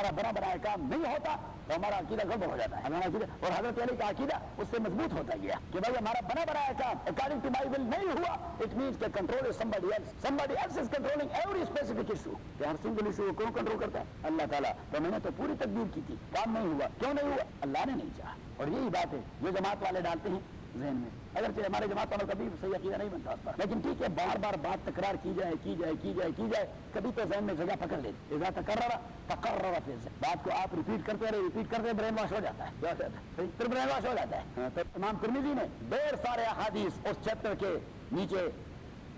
ہمارا بنا بنایا کام نہیں ہوتا تو ہمارا عقیدہ گڑبڑ ہو جاتا ہے. ہمارا عقیدہ اور حضرت علی کا عقیدہ اس سے مضبوط ہوتا گیا کہ بھائی ہمارا بنا بنایا کام اکارڈنگ ٹو مائی ول نہیں ہوا. اٹ مینس کہ control is somebody else. Somebody else is controlling every specific issue. کہ ہر سنگل ایشو کو کون کنٹرول کرتا ہے؟ اللہ تعالیٰ. تو میں نے تو پوری تدبیر کی تھی, کام نہیں ہوا. کیوں نہیں ہوا؟ اللہ نے نہیں چاہا. اور یہی بات ہے جو جماعت والے ڈالتے ہیں ذہن میں. اگرچہ ہمارے جماعت والوں کا بھی صحیح عقیدہ نہیں بنتا اس پر, لیکن ٹھیک ہے بار بار بات تکرار کی جائے کبھی تو ذہن میں جگہ پکڑ لیتے. اذا تکرر بات کو آپ ریپیٹ کرتے رہے برین واش ہو جاتا ہے, پھر برین واش ہو جاتا ہے. تو امام ترمذی نے ڈھیر سارے احادیث اس چیپٹر کے نیچے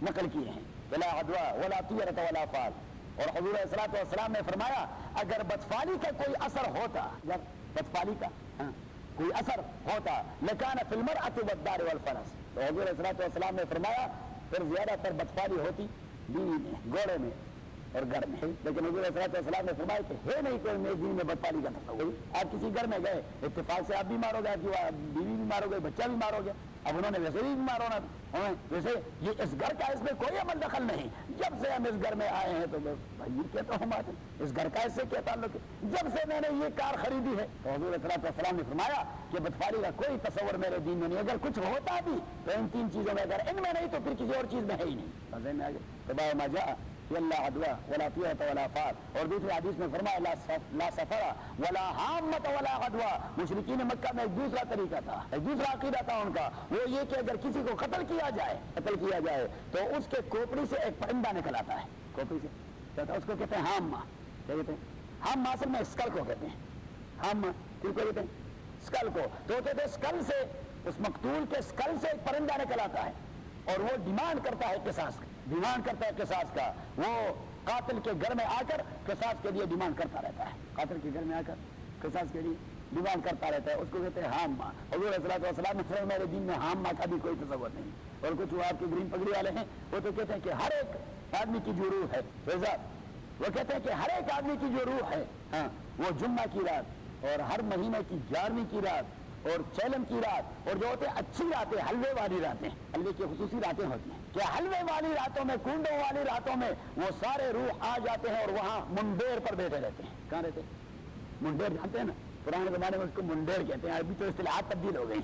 نقل کیے ہیں, ولا عدوى ولا طیرۃ ولا فال. اور حضور صلی والسلام نے فرمایا اگر بدفعلی کا کوئی اثر ہوتا, جب بدفعلی کا کوئی اثر ہوتا لکان فی المرأة والدار والفرس, تو حضور صلی والسلام نے فرمایا پھر زیادہ تر بدفعلی ہوتی بیوی میں, گھوڑے میں اور گھر میں. لیکن حضور صلی والسلام نے فرمایا کہ ہے نہیں کوئی میرے دین میں بدفعلی کا تصور. آپ کسی گھر میں گئے, اتفاق سے آپ بیمار ہو گئے, بیوی بیمار ہو گئی, بچہ بیمار ہو گیا, اب انہوں نے ویسے بھی بیمار ہونا تھا, ویسے یہ اس گھر کا اس میں کوئی عمل دخل نہیں. جب سے ہم اس گھر میں آئے ہیں تو بھائی یہ کہتا ہوں بات, اس گھر کا اس سے کیا تعلق ہے؟ جب سے میں نے یہ کار خریدی ہے, تو حضور صلی اللہ علیہ وسلم نے فرمایا کہ بدفعلی کا کوئی تصور میرے دین میں نہیں. اگر کچھ ہوتا بھی تو ان تین چیزوں میں, اگر ان میں نہیں تو پھر کسی اور چیز میں ہے ہی نہیں. مزے میں آ گئے تو بھائی مجا اللہ عدوى ولا طیرۃ ولا فال. اور دوسری حدیث میں فرمایا لا سفر ولا حامۃ ولا غدوہ. مشرکین مکہ میں ایک دوسرا طریقہ تھا, ایک دوسرا عقیدہ تھا ان کا, وہ یہ کہ اگر کسی کو قتل کیا جائے تو اس کے کھوپڑی سے ایک پرندہ نکل آتا ہے. کھوپڑی سے کیا تھا, اس کو کہتے ہیں ہامہ. کیا کہتے ہیں ہامہ؟ اصل میں اسکل کو کہتے ہیں ہامہ. کیوں کہتے ہیں اسکل کو؟ تو کہتے ہیں اسکل سے, اس مقتول کے اسکل سے ایک پرندہ نکل آتا ہے اور وہ ڈیمانڈ کرتا ہے قصاص کا, ڈیمانڈ کرتا ہے قصاص کا. وہ قاتل کے گھر میں آ کر قصاص کے لیے ڈیمانڈ کرتا رہتا ہے, قاتل کے گھر میں آ کر قصاص کے لیے ڈیمانڈ کرتا رہتا ہے. اس کو کہتے ہیں ہامہ. حضور صلی اللہ علیہ وسلم نے فرمایا میرے دین میں ہامہ کا بھی کوئی تصور نہیں. اور کچھ وہ آپ کے گرین پگڑی والے ہیں, وہ تو کہتے ہیں کہ ہر ایک آدمی کی جو روح ہے, وہ کہتے ہیں کہ ہر ایک آدمی کی جو روح ہے, ہاں, وہ جمعہ کی رات اور ہر مہینے کی 11ویں کی رات اور چیلم کی رات, اور جو ہوتے ہیں اچھی راتیں, حلوے والی راتیں, حلوے کی خصوصی راتیں ہوتی ہیں کہ حلوے والی راتوں میں, کنڈوں والی راتوں میں وہ سارے روح آ جاتے ہیں اور وہاں منڈیر پر بیٹھے رہتے ہیں. کہاں رہتے ہیں؟ منڈیر جانتے ہیں نا, پرانے زمانے میں اس کو منڈیر کہتے ہیں, ابھی تو اصطلاحات تبدیل ہو گئی.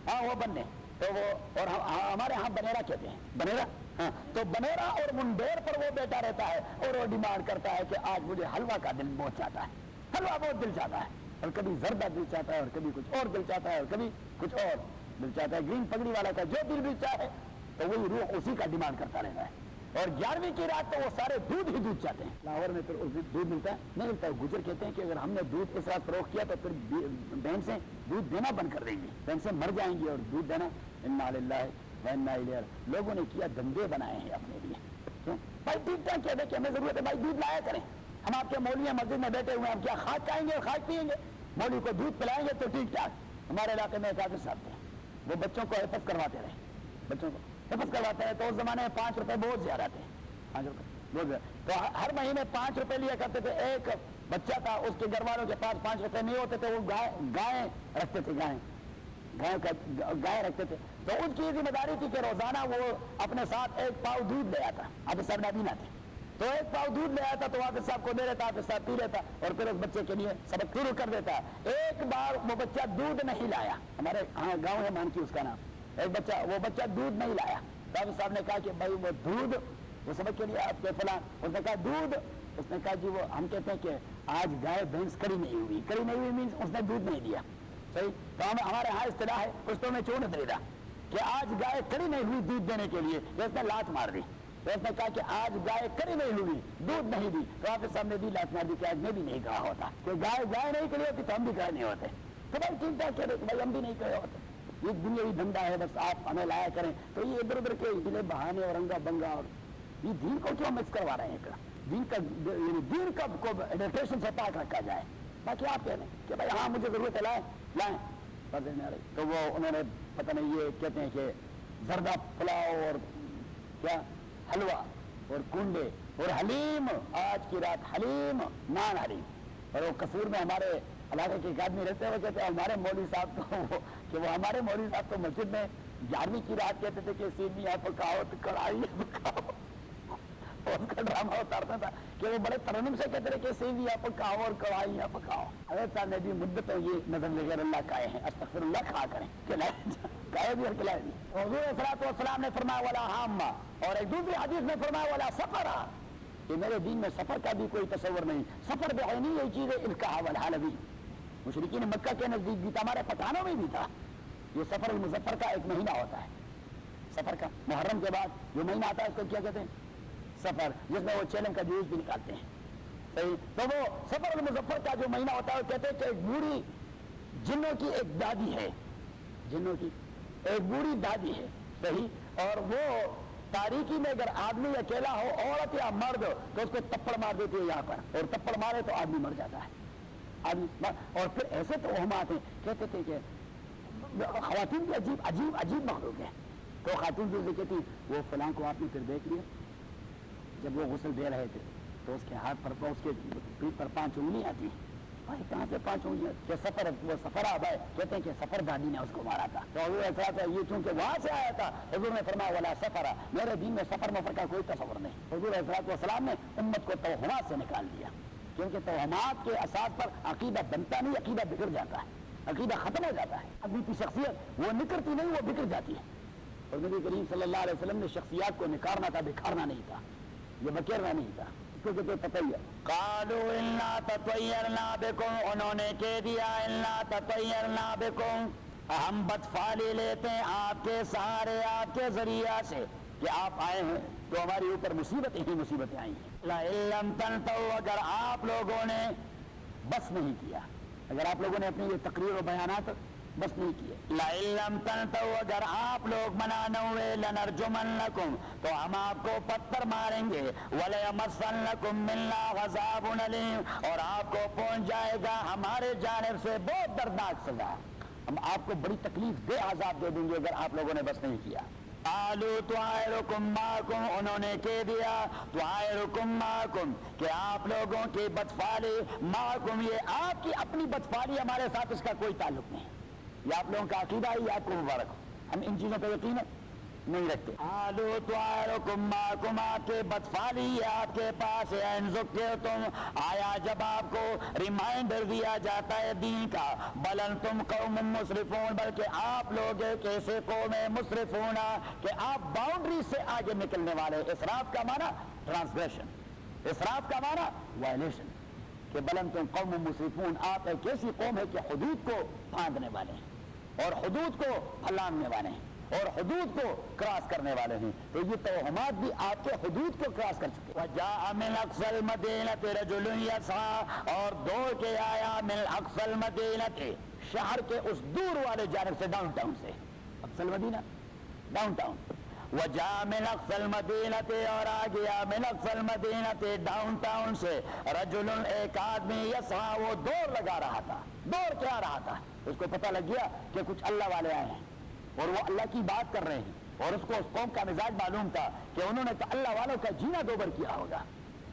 ہاں وہ بننے, تو وہ, اور ہمارے ہاں بنیرا کہتے ہیں, بنیرا. ہاں, تو بنیرا اور منڈیر پر وہ بیٹھا رہتا ہے اور وہ ڈیمانڈ کرتا ہے کہ آج مجھے حلوہ کا دل بہت چاہتا ہے, حلوہ بہت دل چاہتا ہے, اور کبھی زردہ دل چاہتا ہے, اور کبھی کچھ اور دل چاہتا ہے, اور کبھی کچھ اور دل چاہتا ہے. گرین پگڑی والا کا جو دل چاہے تو وہی روح اسی کا ڈیمانڈ کرتا رہتا ہے. اور 11ویں کی رات تو وہ سارے دودھ ہی دودھ چاہتے ہیں. لاہور میں پھر دودھ ملتا ہے نہیں ملتا ہے. گجر کہتے ہیں کہ اگر ہم نے دودھ اس رات فروخت کیا تو پھر بہن سے دودھ دینا بند کر دیں گے, بہن سے مر جائیں گے, اور دودھ دینا انا للہ و انا الیہ. لوگوں نے کیا دھندے بنائے ہیں اپنے لیے. کیوں بھائی ٹھیک ٹھاک کہتے ہیں کہ ہمیں ضرورت ہے بھائی دودھ لایا کریں. ہم آپ کے مولوی مسجد میں بیٹھے ہوئے ہیں, ہم کیا خاک کھائیں گے اور خاک پیئیں گے؟ مولوی کو دودھ پلائیں گے تو ٹھیک ٹھاک. ہمارے علاقے میں ایک آدمی صاحب تھے, وہ بچوں کو حفظ کرواتے رہے, بچوں کو حفظ کرواتے ہیں. تو اس زمانے میں 5 روپے بہت زیادہ تھے, 5 روپے بہت زیادہ. تو ہر مہینے 5 روپے لیا کرتے تھے. ایک بچہ تھا, اس کے گھر والوں کے پاس 5 روپے نہیں ہوتے تھے, وہ گائیں رکھتے تھے, گائے رکھتے تھے. تو اس کی ذمہ داری تھی کہ روزانہ وہ اپنے ساتھ 1 پاؤ دودھ لے آتا. حافظ صاحب نابینا تھے, تو 1 پاؤ دودھ لے آتا تو حافظ صاحب کو دے دیتا, حافظ صاحب پی لیتا اور پھر اس بچے کے لیے سبق شروع کر دیتا. ایک بار وہ بچہ دودھ نہیں لایا, ہمارے ہاں گاؤں ہے مانکی اس کا نام, وہ بچہ دودھ نہیں لایا. تو حافظ صاحب نے کہا کہ بھائی وہ دودھ, وہ سبق کے لیے آپ کے فلاں, اس نے کہا دودھ, اس نے کہا جی وہ ہم کہتے ہیں کہ آج گائے بھینس کڑی نہیں ہوئی. کڑی نہیں ہوئی مینس اس نے دودھ نہیں دیا. صحیح. تو ہمارے ہاں اصطلاح ہے پشتوں میں چون خریدا کہ آج گائے کڑی نہیں ہوئی دودھ دینے کے لیے, اس نے لات مار دی. تو اس نے کہا کہ آج گائے کڑی نہیں ہوئی, دودھ نہیں دی. تو آپ کے سامنے بھی لات مار دی کہ آج میں بھی نہیں کہا ہوتا کہ گائے نہیں کڑی ہوتی تو ہم بھی کہے نہیں ہوتے. تو بھائی ٹھیک ٹھاک کہہ رہے بھائی ہم بھی نہیں کہے ہوتے. یہ دنیاوی دھندا ہے, بس آپ ہمیں لایا کریں. تو یہ ادھر ادھر کے ہلے بہانے اور رنگا بنگا, اور یہ دین کو کیوں مکس کروا رہے ہیں؟ دین کا کو ایڈلٹریشن سے پاک رکھا جائے. باقی آپ کہہ رہے ہیں کہ بھائی ہاں مجھے ضرورت ہے لائیں تو وہ انہوں نے پتہ نہیں یہ کہتے ہیں کہ زردہ پلاؤ اور کیا حلوہ اور کنڈے اور حلیم, آج کی رات حلیم, نان حلیم. اور وہ قصور میں ہمارے علاقے کے ایک آدمی رہتے ہوئے کہتے ہیں ہمارے مولوی صاحب کو کہ وہ ہمارے مولوی صاحب کو مسجد میں 11ویں کی رات کہتے تھے کہ سیمیاں پکاؤ, کڑھائی پکاؤ. اس کا ڈرامہ اتارتا تھا کہ وہ بڑے ترنم سے کہتے رہے کہ سیویاں پکاؤ اور کڑھائیاں پکاؤ. حضرت صاحب نے بھی مدتوں یہ نظر غیر اللہ کھائے ہیں, استغفر اللہ کھا کریں کھائے بھی اور کھلائے بھی. حضور صلی والسلام نے فرمایا ولا حامہ, اور ایک دوسری حدیث میں فرمایا ولا سفرا, کہ میرے دین میں سفر کا بھی کوئی تصور نہیں. سفر بعینی یہ چیز ہے القاء والحلبی, مشرکین مکہ کے نزدیک بھی تھا, ہمارے پٹھانوں میں بھی تھا. یہ سفر المظفر کا ایک مہینہ ہوتا ہے, سفر کا محرم کے بعد جو مہینہ آتا ہے اس کو کیا کہتے ہیں سفر, جس میں وہ چیلم کا جوس بھی نکالتے ہیں. صحیح, تو وہ سفر المظفر کا جو مہینہ ہوتا ہے وہ کہتے ہیں کہ ایک بوڑھی جنوں کی ایک دادی ہے, جنوں کی ایک بوڑھی دادی ہے. صحیح, اور وہ تاریکی میں اگر آدمی اکیلا ہو, عورت یا مرد, تو اس کو تپڑ مار دیتی ہے یہاں پر, اور تپڑ مارے تو آدمی مر جاتا ہے آدمی. اور پھر ایسے تو توہمات ہیں, کہتے تھے کہ خواتین بھی عجیب عجیب عجیب مخلوق ہیں. تو خاتون سے کہتی وہ فلاں کو آپ نے پھر دیکھ لیا, جب وہ غسل دے رہے تھے تو اس کے ہاتھ پر اس کے پیٹ پر 5 انگلیاں تھیں. بھائی کہاں سے 5 انگلیاں؟ کہ سفر, وہ سفر آب ہے, کہتے ہیں کہ سفر دادی نے اس کو مارا تھا. تو حضور ایسا تھا یہ چونکہ وہاں سے آیا تھا, حضور نے فرمایا ولا سفر, میرے دین میں سفر مفر کا کوئی تصور نہیں. حضور والسلام نے امت کو توہمات سے نکال دیا, کیونکہ توہمات کے اساس پر عقیدہ بنتا نہیں, عقیدہ بگڑ جاتا ہے, عقیدہ ختم ہو جاتا ہے. آدمی کی شخصیت وہ نکلتی نہیں, وہ بگڑ جاتی ہے. اور نبی کریم صلی اللہ علیہ وسلم نے شخصیات کو نکارنا تھا, بکھارنا نہیں تھا, یہ بکیرنا نہیں تھا. اس کو کہتے تطیر. قالوا انا تطیرنا بکم, انہوں نے کہہ دیا انا تطیرنا بکم, ہم بدفالی لیتے ہیں آپ کے سہارے, آپ کے ذریعہ سے, کہ آپ آئے ہیں تو ہمارے اوپر مصیبتیں ہی مصیبتیں آئی ہیں. لئن لم تنتهوا, اگر آپ لوگوں نے بس نہیں کیا, اگر آپ لوگوں نے اپنی یہ تقریر و بیانات بس نہیں کیے. لئن لم تنتهوا, اگر آپ لوگ منع نہ ہوئے, لنرجمنکم, تو ہم آپ کو پتھر ماریں گے, ولیمسنکم منا عذاب علیم, اور آپ کو پہنچ جائے گا ہمارے جانب سے بہت دردناک سزا, ہم آپ کو بڑی تکلیف دہ عذاب دے دیں گے اگر آپ لوگوں نے بس نہیں کیا. قالوا طائرکم معکم, انہوں نے کہہ دیا طائرکم معکم, کہ آپ لوگوں کی بدفعلی معکم, یہ آپ کی اپنی بدفعلی ہمارے ساتھ اس کا کوئی تعلق نہیں. یہ آپ لوگوں کا عقیدہ ہے, یہ آپ کو مبارک ہو, ہم ان چیزوں پہ یقین نہیں رکھتے. قالوا طائرکم معکم, آپ کے بدفعلی آپ کے پاس ہے, ان ذکرتم, آیا جب آپ کو ریمائنڈر دیا جاتا ہے دین کا, بل انتم قوم مسرفون, بلکہ آپ لوگ ایک ایسے قوم مسرفون کہ آپ باؤنڈری سے آگے نکلنے والے. اسراف کا معنی ٹرانسگریشن, اسراف کا معنی وائلیشن, کہ بل انتم قوم مسرفون, آپ ایک ایسی قوم ہے کہ حدود کو پھاندنے والے ہیں, اور حدود کو پھلانگنے والے ہیں, اور حدود کو کراس کرنے والے ہیں. تو یہ توہمات بھی آپ کے حدود کو کراس کر چکے. وجاء من اقصى المدینة رجل یسعى, اور دوڑ کے آیا من اقصى المدینة, شہر کے اس دور والے جانب سے, ڈاؤن ٹاؤن سے, اقصى المدینہ ڈاؤن ٹاؤن. وجاء من اقصى المدینة, اور آ گیا من اقصى المدینة ڈاؤن ٹاؤن سے, رجل ایک آدمی, یسعى وہ دوڑ لگا رہا تھا, دوڑ کے آ رہا تھا. اس کو پتہ لگ گیا کہ کچھ اللہ والے آئے ہیں اور وہ اللہ کی بات کر رہے ہیں, اور اس کو اس قوم کا مزاج معلوم تھا کہ انہوں نے تو اللہ والوں کا جینا دوبر کیا ہوگا,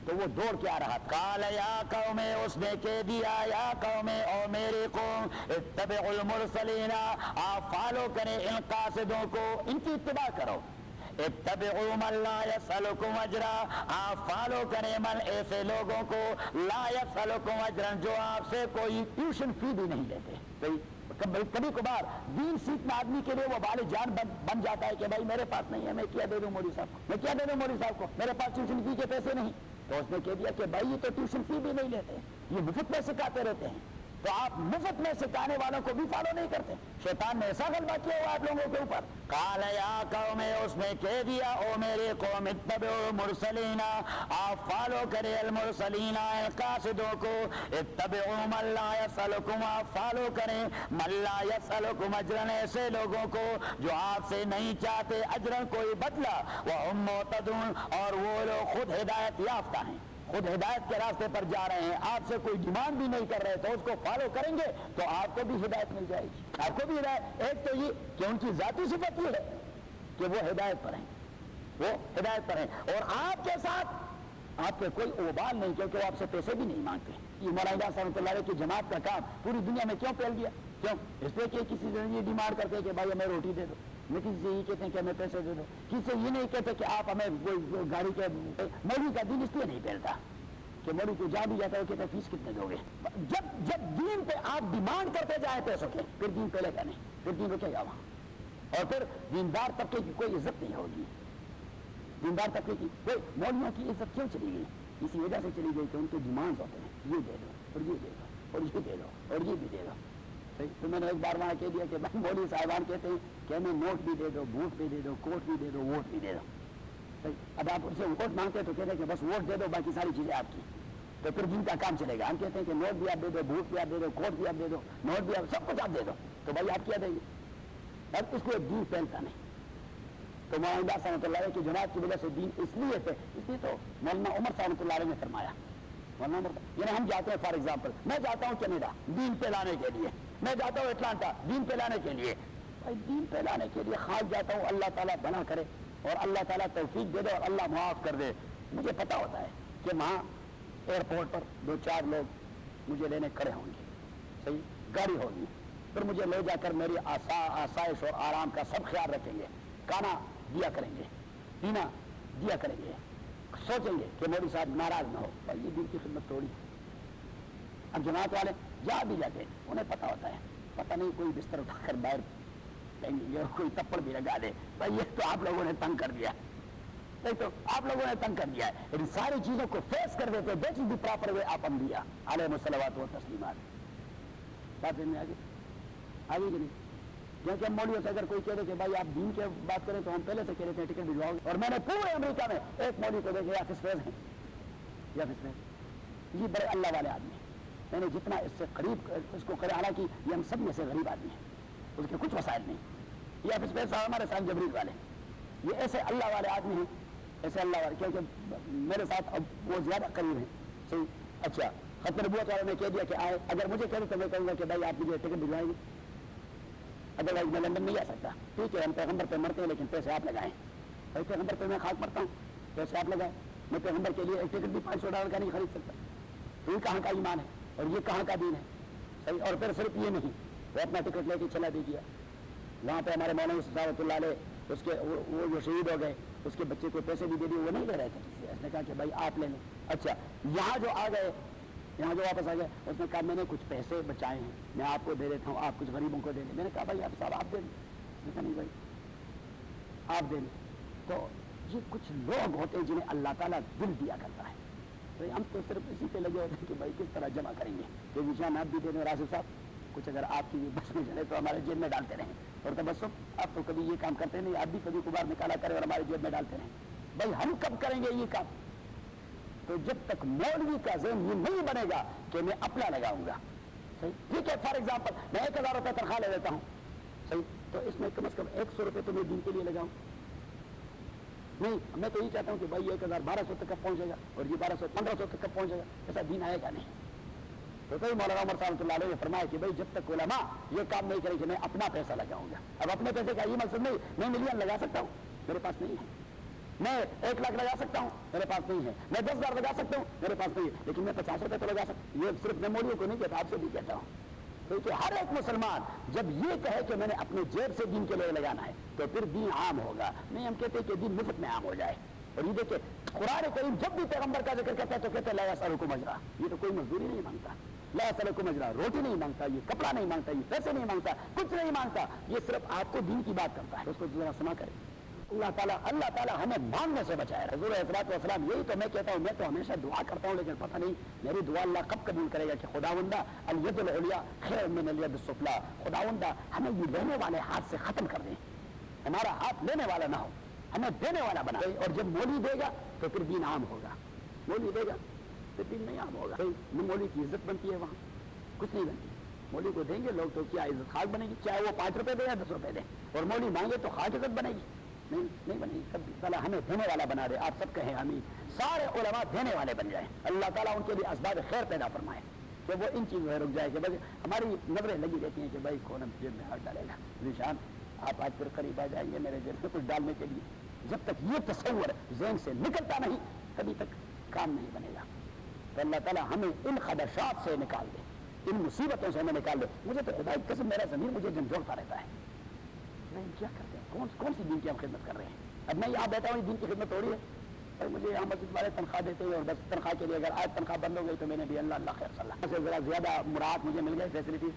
تو وہ دوڑ کے آ رہا تھا. قال یا قوم, اس نے کہہ دیا یا قوم, او میری قوم, اتبعوا المرسلین, آپ فالو کریں ان قاصدوں کو, ان کی اتباع کرو. اتبعوا من لا يسألكم اجرا, آپ فالو کریں من ایسے لوگوں کو, لا يسألكم اجرا, جو آپ سے کوئی ٹیوشن فی بھی نہیں لیتے. کبھی کبھار دین سیکھنا آدمی کے لیے وہ بال جان بن جاتا ہے کہ بھائی میرے پاس نہیں ہے, میں کیا دے دوں مولوی صاحب کو, میں کیا دے دوں مولوی صاحب کو, میرے پاس ٹیوشن فی کے پیسے نہیں. تو اس نے کہہ دیا کہ بھائی یہ تو ٹیوشن فی بھی نہیں لیتے, یہ مفت میں سکھاتے رہتے ہیں, تو آپ مفت میں سکھانے والوں کو بھی فالو نہیں کرتے. شیطان نے ایسا غلبہ کیا ہوا آپ لوگوں کے اوپر. قال یا قوم, اس نے کہہ دیا او میرے قوم, اتبعوا المرسلین, آپ فالو کرے المرسلین, القاصدوں کو. اتبعوا من لا يسألكم, آپ فالو کریں من لا يسألكم اجرا, ایسے لوگوں کو جو آپ سے نہیں چاہتے اجرا کوئی بدلہ. وهم مهتدون, اور وہ لوگ خود ہدایت یافتہ ہیں, خود ہدایت کے راستے پر جا رہے ہیں, آپ سے کوئی ڈیمانڈ بھی نہیں کر رہے, تو اس کو فالو کریں گے تو آپ کو بھی ہدایت مل جائے گی, آپ کو بھی ہدایت. ایک تو یہ کہ ان کی ذاتی صفت یہ ہے کہ وہ ہدایت پر ہیں, وہ ہدایت پر ہیں, اور آپ کے ساتھ آپ کے کوئی اوبال نہیں, کیونکہ وہ آپ سے پیسے بھی نہیں مانگتے. یہ مولانا صاحب اللہ علیہ کی جماعت کا کام پوری دنیا میں کیوں پھیل گیا؟ کیوں؟ اس لیے کہ کسی سے یہ ڈیمانڈ کرتے کہ بھائی ہمیں روٹی دے دو, میں کسی سے یہ کہتے ہیں کہ ہمیں پیسے دے دو, کسی سے یہ نہیں کہتے کہ آپ ہمیں گاڑی کے. مولوی کا دین اس لیے نہیں پھیلتا کہ مولوی کو جا بھی جاتا ہے وہ کہتا ہے فیس کتنے دو گے. جب دین پہ آپ ڈیمانڈ کرتے جائیں پیسوں کے, پھر دین پہلے کا نہیں, پھر دین رکے گا وہاں, اور پھر دیندار طبقے کی کوئی عزت نہیں ہوگی. دیندار طبقے کی کوئی, مولویوں کی عزت کیوں چلی گئی؟ اسی وجہ سے چلی گئی کہ ان کے ڈیمانڈ ہوتے ہیں, یہ دے دو اور یہ دے دو اور یہ دے دو اور یہ بھی دے دو. تو میں نے ایک بار وہاں کہہ دیا کہ بھائی مولوی صاحبان کہتے ہیں کہ ہمیں نوٹ بھی دے دو, بوٹ بھی دے دو, کوٹ بھی دے دو, ووٹ بھی دے دو. اب آپ ان سے ووٹ مانگتے ہیں تو کہتے ہیں کہ بس ووٹ دے دو, باقی ساری چیزیں آپ کی, تو پھر دین کا کام چلے گا. ہم کہتے ہیں کہ نوٹ بھی آپ دے دو, بوٹ بھی آپ دے دو, کوٹ بھی آپ دے دو, نوٹ بھی آپ, سب کچھ آپ دے دو, تو بھائی آپ کیا دیں گے؟ اب اس کو ایک دین پھیلتا نہیں. تو مولانا صاحب اللہ علیہ کی جماعت کی وجہ سے دین اس لیے تو مولانا عمر صاحب اللہ علیہ نے فرمایا, مولانا عمر, یعنی ہم جاتے ہیں فار ایگزامپل, میں جاتا ہوں کینیڈا دین پھیلانے کے لیے, میں جاتا ہوں اٹلانٹا دین پھیلانے کے لیے. بھائی دین پھیلانے کے لیے خاص جاتا ہوں, اللہ تعالیٰ بنا کرے اور اللہ تعالیٰ توفیق دے دے اور اللہ معاف کر دے. مجھے پتا ہوتا ہے کہ وہاں ایئرپورٹ پر 2-4 لوگ مجھے لینے کھڑے ہوں گے, صحیح, گاڑی ہوگی, پھر مجھے لے جا کر میری آسائش اور آرام کا سب خیال رکھیں گے, کھانا دیا کریں گے, پینا دیا کریں گے, سوچیں گے کہ میری صاحب ناراض نہ ہو. بھائی یہ دین کی خدمت تھوڑی. اب جماعت والے جہاں بھی جاتے ہیں انہیں پتا ہوتا ہے, پتہ نہیں کوئی بستر اٹھا کر باہر پھینک گے اور کوئی تپڑ بھی لگا دے. بھائی یہ تو آپ لوگوں نے تنگ کر دیا, تو آپ لوگوں نے تنگ کر دیا ہے. ان ساری چیزوں کو فیس کر دیتے, that is the proper way of انبیاء علیہم الصلوات و تسلیمات. بات میں آگے کہ نہیں, کیونکہ ہم مولویوں سے اگر کوئی کہہ دے کہ بھائی آپ دین کی بات کریں تو ہم پہلے سے کہہ رہے تھے ٹکٹ بھجواؤ گے. اور میں نے پورے امریکہ میں ایک مولوی کو دیکھے یا فیض ہیں, یا فیض, یہ بڑے اللہ والے آدمی ہیں. میں نے جتنا اس سے قریب اس کو کرے, حالانکہ یہ ہم سب میں سے غریب آدمی ہیں, اس کے کچھ وسائل نہیں. یا فیض صاحب ہمارے ساتھ جبریل والے, یہ ایسے اللہ والے آدمی ہیں, ایسے اللہ والے, کیونکہ میرے ساتھ اب وہ زیادہ قریب ہیں. صحیح, اچھا, ختم نبوت والے نے کہہ دیا کہ آئے, اگر مجھے کہہ دیں تو میں کہوں گا کہ بھائی آپ مجھے ٹکٹ بھجوائیں گے, ادروائز میں لندن نہیں آ سکتا. ٹھیک ہے, ہم پیغمبر پہ مرتے ہیں لیکن پیسے آپ لگائیں. بھائی پیغمبر پہ میں خاک مرتا ہوں, پیسے آپ لگائیں. میں پیغمبر کے لیے ایک ٹکٹ بھی $500 کا نہیں خرید سکتا. تو یہ کہاں کا ایمان ہے اور یہ کہاں کا دین ہے؟ صحیح. اور پھر صرف یہ نہیں, وہ اپنا ٹکٹ لے کے چلا دیجیے. وہاں پہ ہمارے مولانا صاحب اللہ علیہ, اس کے وہ جو شہید ہو گئے, اس کے بچے کو پیسے بھی دے دیے, وہ نہیں لے رہے تھے. اس نے کہا کہ بھائی آپ لے لیں. اچھا, یہاں جو آ گئے, یہاں جو واپس آ گئے, اس نے کہا میں نے کچھ پیسے بچائے ہیں, میں آپ کو دے دیتا ہوں, آپ کچھ غریبوں کو دے دیں. میں نے کہا بھائی آپ صاحب آپ دے دیں. میں کہا نہیں بھائی آپ دے دیں. تو یہ کچھ لوگ ہوتے ہیں جنہیں اللہ تعالیٰ دل دیا کرتا ہے. تو ہم تو صرف اسی پہ لگے ہوتے ہیں کہ بھائی کس طرح جمع کریں گے. کہ نشان آپ بھی دے دیں راشد صاحب, کچھ اگر آپ کی بس میں چلے تو ہمارے جیب میں ڈالتے رہیں. اور تبسم, آپ تو کبھی یہ کام کرتے نہیں, آپ بھی کبھی کبھار نکالا کریں اور ہمارے جیب میں ڈالتے رہیں. بھائی ہم کب کریں گے یہ کام؟ تو جب تک مولوی کا ذہن یہ نہیں بنے گا کہ میں اپنا لگاؤں گا. صحیح, ٹھیک ہے, فار ایگزامپل میں 1000 روپے تنخواہ لے لیتا ہوں, صحیح, تو اس میں کم از کم 100 روپے تو میں دین کے لیے لگاؤں. نہیں, میں تو یہ چاہتا ہوں کہ بھائی 1000 1200 تک کب پہنچے گا اور یہ 1200 1500 تک کب پہنچے گا. ایسا دین آئے گا نہیں. تو کوئی مولانا عمر صاحب اللہ علیہ نے فرمایا کہ بھائی جب تک علماء یہ کام نہیں کریں کہ میں اپنا پیسہ لگاؤں گا. اب اپنے پیسے کا یہ مقصد نہیں میں ملین لگا سکتا ہوں, میرے پاس نہیں ہے. میں 1 لاکھ لگا سکتا ہوں, میرے پاس نہیں ہے. میں 10,000 لگا سکتا ہوں, میرے پاس نہیں ہے. لیکن میں 50 روپے تو لگا سکتا ہوں. یہ صرف میں مولویوں کو نہیں کہتا, آپ سے بھی کہتا ہوں. کیونکہ ہر ایک مسلمان جب یہ کہے کہ میں نے اپنے جیب سے دین کے لیے لگانا ہے تو پھر دین عام ہوگا. نہیں ہم کہتے ہیں کہ دین مفت میں عام ہو جائے. اور یہ دیکھیں قرآن کریم جب بھی پیغمبر کا ذکر کرتا ہے تو کہتے ہیں لا یسألکم اجرا. یہ تو کوئی مزدوری نہیں مانگتا, لا یسألکم اجرا, روٹی نہیں مانگتا, یہ کپڑا نہیں مانگتا, یہ پیسے نہیں مانگتا, کچھ نہیں مانگتا. یہ صرف آپ کو دین کی بات کرتا ہے. اس کو ذرا سنا کریں. اللہ تعالیٰ ہمیں مانگنے سے بچائے. حضور علیہ الصلوۃ والسلام, یہی تو میں کہتا ہوں, میں تو ہمیشہ دعا کرتا ہوں لیکن پتہ نہیں میری دعا اللہ کب قبول کرے گا کہ خداوندہ الید العلیٰ خیر من الید السفلیٰ, خداوندہ ہمیں یہ لینے والے ہاتھ سے ختم کر دیں, ہمارا ہاتھ لینے والا نہ ہو, ہمیں دینے والا بنا. اور جب مولوی دے گا تو پھر دین عام ہوگا. مولوی دے گا تو دین نہیں عام ہوگا. مولوی کی عزت بنتی ہے, وہاں کچھ نہیں بنتی. مولوی کو دیں گے لوگ تو کیا عزت خاص بنے گی, چاہے وہ 5 روپے دے یا 10 روپے دے. اور مولوی مانگے تو خاص عزت بنے گی, نہیں بنے گی. کبھی تعالیٰ ہمیں دینے والا بنا دے. آپ سب کہیں آمین. سارے علماء دینے والے بن جائیں. اللہ تعالیٰ ان کے لیے اسباب خیر پیدا فرمائے کہ وہ ان چیزوں میں رک جائے. کہ بس ہماری نظریں لگی رہتی ہیں کہ بھائی کون جیب میں ہاتھ ڈالے گا. نشان آپ آج پھر قریب آ جائیں گے میرے جیب میں کچھ ڈالنے کے لیے. جب تک یہ تصور ذہن سے نکلتا نہیں کبھی تک کام نہیں بنے گا. تو اللہ تعالیٰ ہمیں ان خدشات سے نکال دے, ان مصیبتوں سے ہمیں نکال دے. مجھے تو خدا کی قسم میرا ضمیر مجھے جھنجھوڑتا رہتا ہے. میں کیا کرتے ہیں کون سی دین کی ہم خدمت کر رہے ہیں؟ اب میں یہاں بیٹھا ہوں دین کی خدمت ہو رہی ہے، مجھے یہاں مسجد والے تنخواہ دیتے ہیں اور بس تنخواہ کے لیے اگر آج تنخواہ بند ہو گئی تو میں نے بھی اللہ خیر صلی اللہ سے ذرا زیادہ مراد مجھے مل گئے فیسلٹیز،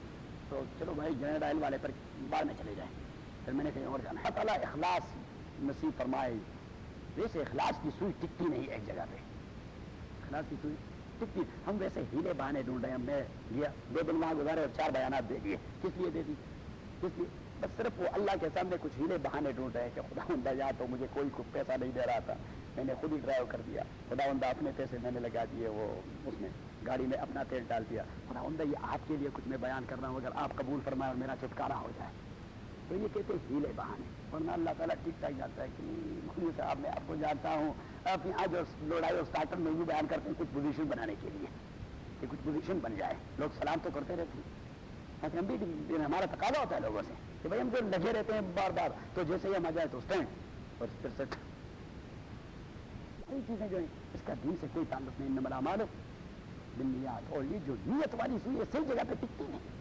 تو چلو بھائی جنرل آئل والے پر بعد میں چلے جائیں، پھر میں نے کہیں اور جانا ہے۔ اللہ تعالیٰ اخلاص نصیب فرمائے۔ ویسے اخلاص کی سوئی ٹکتی نہیں ایک جگہ پہ، اخلاص کی سوئی ٹکتی، ہم ویسے ہیلے بہانے ڈھونڈ رہے ہیں۔ میں گیا 2 دن وہاں گزارے اور 4 بیانات دے دیے، کس لیے دے دی؟ کس لیے؟ بس صرف وہ اللہ کے سامنے کچھ ہیلے بہانے ڈھونڈ رہے ہیں کہ خدا بندہ یا تو مجھے کوئی پیسہ نہیں دے رہا تھا، میں نے خود ہی ڈرائیو کر دیا، خدا بندہ اپنے پیسے میں نے لگا دیے، وہ اس میں گاڑی میں اپنا تیل ڈال دیا، خدا بندہ یہ آپ کے لیے کچھ میں بیان کر رہا ہوں، اگر آپ قبول فرمائے اور میرا چھٹکارا ہو جائے، تو یہ کہتے ہیں ہیلے بہانے۔ ورنہ اللہ تعالیٰ ٹھیک ٹھاک جانتا ہے کہ مخلوق صاحب میں آپ کو جانتا ہوں، آپ یہاں جو لڑائی اور اسٹارٹر میں بھی بیان کرتے ہیں کچھ پوزیشن بنانے کے لیے کہ کچھ پوزیشن بن جائے، لوگ سلام تو کرتے رہتے ہیں، ہم بھی ہمارا تقاضا ہوتا ہے لوگوں سے کہ بھائی ہم جو لگے رہتے ہیں بار بار، تو جیسے ہی ہم آ جائے تو اسٹینڈ اور پھر سے کئی چیزیں جو ہیں اس کا دین سے کوئی تعلق نہیں، انما الاعمال بالنیات، اور یہ جو نیت والی سوئی ہے صحیح جگہ پہ ٹکتی نہیں،